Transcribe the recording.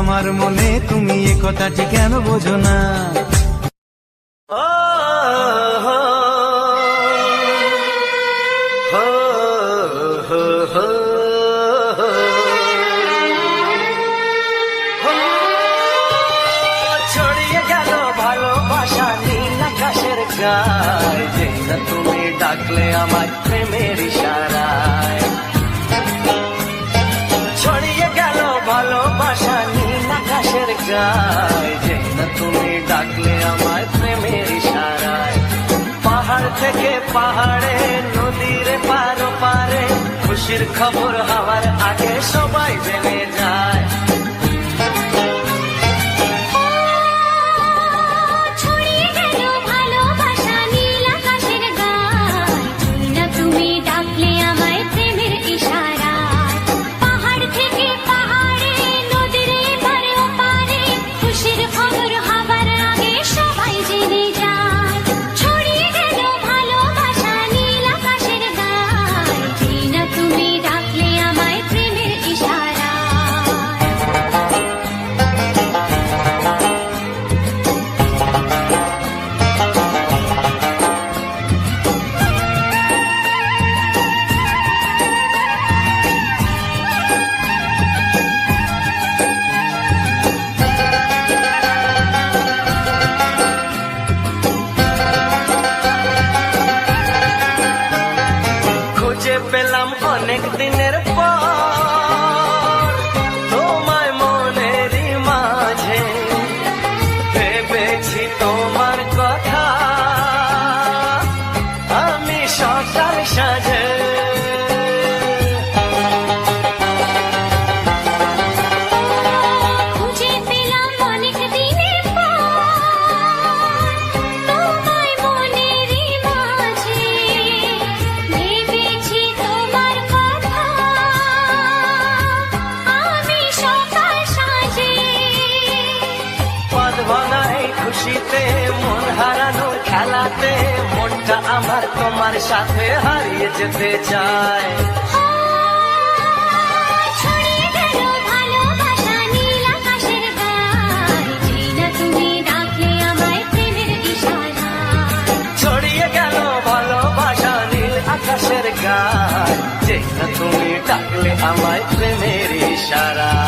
আমার মনে, তুমি এ কথাটি কেন বোঝো না? ছড়িয়ে গেল ভালোবাসা নীল আকাশের গায়ে, যেই না তুমি ডাকলে আমার প্রেমের ইশারায়। ছড়িয়ে গেল ভালোবাসা নীল আকাশের গায়ে, যেই না তুমি ডাকলে আমার প্রেমের ইশারায়। পাহাড় থেকে পাহাড়ে, নদীর পারো পারে, খুশির খবর হওয়ার আগে সবাই জেনে যায়। পেলাম অনেক দিনের পর তোমায় মনেরই মাঝে, ভেবেছি তোমার কথা আমি সকাল সাজে। খুশিতে মন হারানোর খেলাতে মনটা আমার তোমার সাথে হারিয়ে যেতে চায়। ছড়িয়ে গেল ভালোবাসা নীল আকাশের গায়ে, যেই না তুমি ডাকলে আমায় প্রেমের ইশারায়। ছড়িয়ে গেল ভালোবাসা নীল আকাশের গায়ে, যেই না তুমি ডাকলে আমায় প্রেমের ইশারায়।